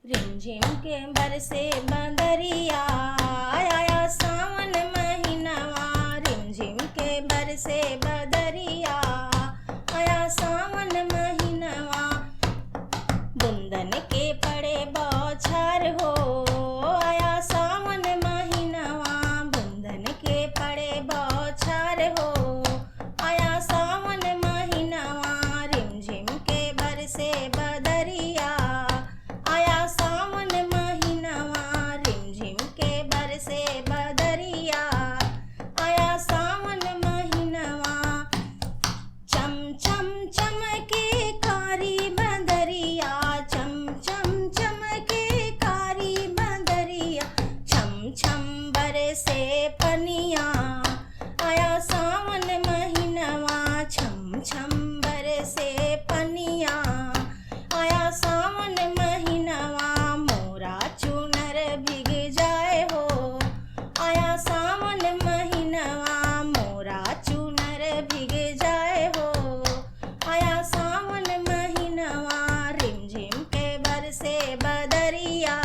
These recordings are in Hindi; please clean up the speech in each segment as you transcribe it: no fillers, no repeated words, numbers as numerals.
रिमझिम के बरसे बदरिया आया सावन महीनवा। रिमझिम के बरसे बदरिया आया सावन महीनवा। बुंदन के पड़े बौछार हो आया सावन महीनवा। बुंदन के पड़े बौछार हो आया सावन महीनवा। रिमझिम के बरसे बदरिया आया सावन महीनवा। रिमझिम के बरसे बदरिया आया सावन महीनवा। चम चम चमके कारी बदरिया चम चम चमके कारी बदरिया। छम छम बरसे पनिया आया सावन महीनवा। छम छम बरसे पनिया आया सावन महीनवा। मोरा चुनर भीग जाए हो आया सावन महीनवा। मोरा चुनर भीग जाए हो आया सावन महीनवा। रिमझिम के बरसे बदरिया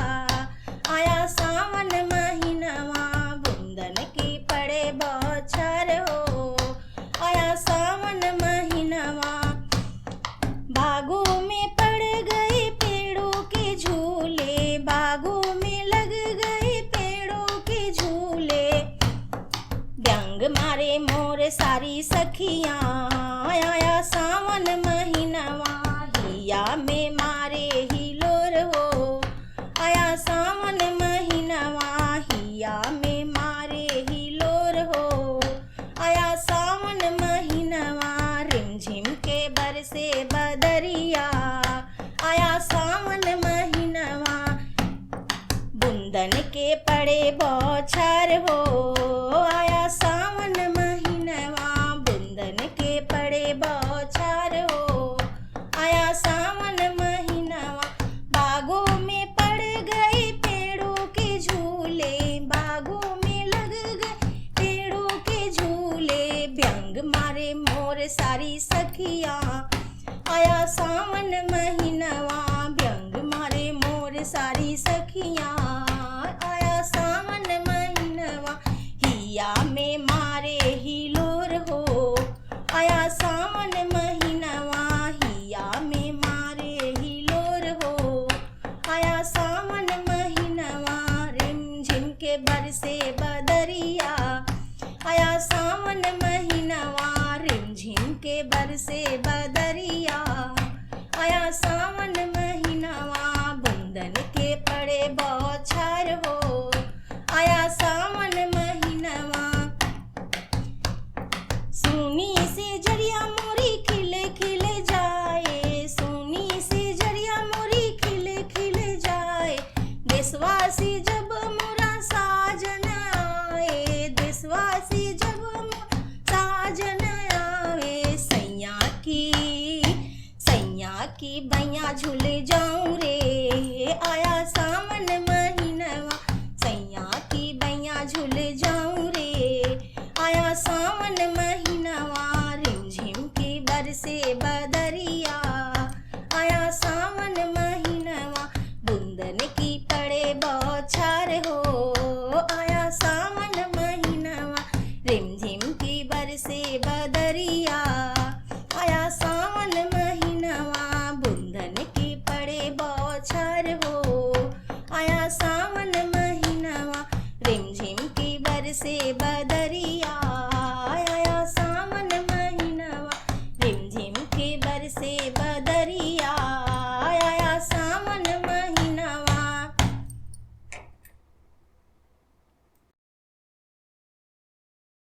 आया सावन महीनवा। बुंदन की पड़े बौछार हो आया सावन महीनवा। बागों में पड़ गए पेड़ों के झूले बागों में लग गए पेड़ों के झूले। व्यंग मारे मोर सारी सखियाँ आया सावन महीनवा। हिया में मारे हिलोर हो आया सावन महीनवा। हिया में मारे हिलोर हो आया सावन महीनवा। रिमझिम के बरसे बदरिया आया सावन महीनवा। बुंदन के पड़े बौछार हो आया सावन महीनवा। बुंदन के पड़े बौछार हो आया सावन महीनवा। बागों में पड़ गए पेड़ों के झूले बागों में लग गए पेड़ों के झूले। व्यंग मारे मोर सारी सखियाँ आया सावन महीनवा। व्यंग मारे मोर सारी सखियाँ आया सावन महीनवा। हिया में मारे हिलोर हो आया सावन महीनवा। हिया में मारे हिलोर हो आया सावन महीनवा। रिमझिम के बरसे बदरिया आया सावन महीनवा। रिमझिम के बरसे बदरिया आया सावन महीनवा। बुंदन के पड़े बौछार हो आया सावन महीनवा। सुनी से जरिया मोरी खिले खिले जाए सुनी से जरिया मोरी खिले खिले जाए। देशवासी जब मोरा साजन आए देशवासी जब मोरा साजन आए। सैया की बैया झूले जाऊं रे